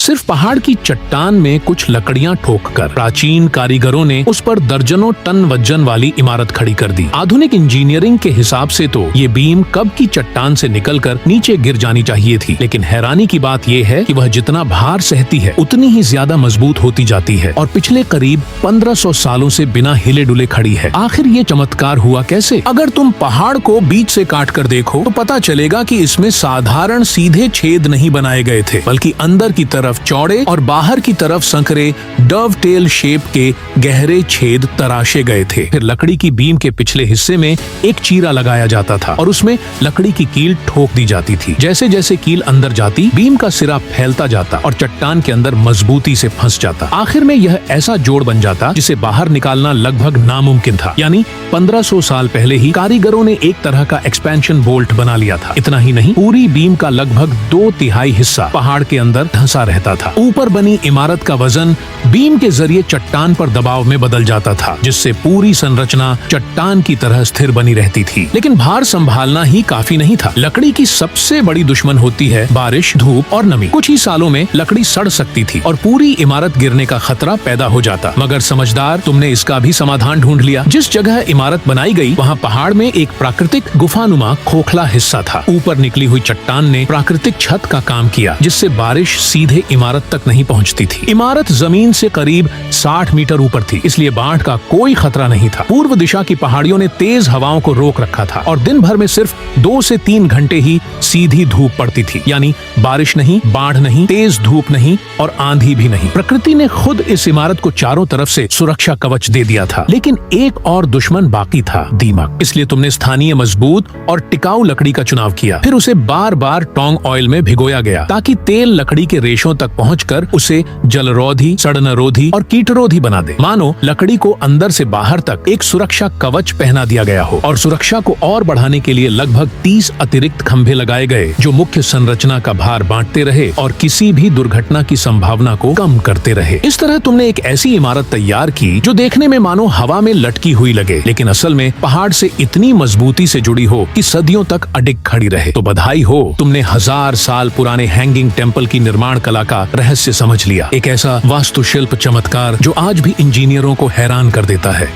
सिर्फ पहाड़ की चट्टान में कुछ लकड़ियां ठोककर प्राचीन कारीगरों ने उस पर दर्जनों टन वजन वाली इमारत खड़ी कर दी। आधुनिक इंजीनियरिंग के हिसाब से तो ये बीम कब की चट्टान से निकलकर नीचे गिर जानी चाहिए थी, लेकिन हैरानी की बात यह है कि वह जितना भार सहती है उतनी ही ज्यादा मजबूत होती जाती है और पिछले करीब 1500 सालों से बिना हिले डुले खड़ी है। आखिर ये चमत्कार हुआ कैसे? अगर तुम पहाड़ को बीच से काट कर देखो तो पता चलेगा कि इसमें साधारण सीधे छेद नहीं बनाए गए थे, बल्कि अंदर की तरफ चौड़े और बाहर की तरफ संकरे डव टेल शेप के गहरे छेद तराशे गए थे। फिर लकड़ी की बीम के पिछले हिस्से में एक चीरा लगाया जाता था और उसमें लकड़ी की कील ठोक दी जाती थी। जैसे जैसे कील अंदर जाती, बीम का सिरा फैलता जाता और चट्टान के अंदर मजबूती से फंस जाता। आखिर में यह ऐसा जोड़ बन जाता जिसे बाहर निकालना लगभग नामुमकिन था। यानी 1500 साल पहले ही कारीगरों ने एक तरह का एक्सपेंशन बोल्ट बना लिया था। इतना ही नहीं, पूरी बीम का लगभग 2/3 हिस्सा पहाड़ के अंदर धंसा रहता था। ऊपर बनी इमारत का वजन बीम के जरिए चट्टान पर दबाव में बदल जाता था, जिससे पूरी संरचना चट्टान की तरह स्थिर बनी रहती थी। लेकिन भार संभालना ही काफी नहीं था। लकड़ी की सबसे बड़ी दुश्मन होती है बारिश, धूप और नमी। कुछ ही सालों में लकड़ी सड़ सकती थी और पूरी इमारत गिरने का खतरा पैदा हो जाता। मगर समझदार, तुमने इसका भी समाधान ढूंढ लिया। जिस जगह इमारत बनाई गई वहाँ पहाड़ में एक प्राकृतिक गुफानुमा खोखला हिस्सा था। ऊपर निकली हुई चट्टान ने प्राकृतिक छत का काम किया, जिससे बारिश सीधे इमारत तक नहीं पहुँचती थी। इमारत जमीन से करीब 60 मीटर ऊपर थी, इसलिए बाढ़ का कोई खतरा नहीं था। पूर्व दिशा की पहाड़ियों ने तेज हवाओं को रोक रखा था और दिन भर में सिर्फ 2 से 3 घंटे ही सीधी धूप पड़ती थी। यानी बारिश नहीं, बाढ़ नहीं, तेज धूप नहीं और आंधी भी नहीं। प्रकृति ने खुद इस इमारत को चारों तरफ से सुरक्षा कवच दे दिया था। लेकिन एक और दुश्मन बाकी था, दीमक। इसलिए तुमने स्थानीय मजबूत और टिकाऊ लकड़ी का चुनाव किया। फिर उसे बार बार टोंग ऑयल में भिगोया गया ताकि तेल लकड़ी के रेशों तक पहुंचकर उसे जलरोधी, सड़नरोधी और कीटरोधी बना दे। मानो लकड़ी को अंदर से बाहर तक एक सुरक्षा कवच पहना दिया गया हो। और सुरक्षा को और बढ़ाने के लिए लगभग 30 अतिरिक्त खंभे लगाए गए, जो मुख्य संरचना का भार बांटते रहे और किसी भी दुर्घटना की संभावना को कम करते रहे। इस तरह तुमने एक ऐसी इमारत तैयार की जो देखने में मानो हवा में लटकी हुई लगे, लेकिन असल में पहाड़ से इतनी मजबूती से जुड़ी हो कि सदियों तक अडिग खड़ी रहे। तो बधाई हो, तुमने 1000 साल पुराने हैंगिंग टेम्पल की निर्माण कला का रहस्य समझ लिया। एक ऐसा वास्तुशिल्प चमत्कार जो आज भी इंजीनियरों को हैरान कर देता है।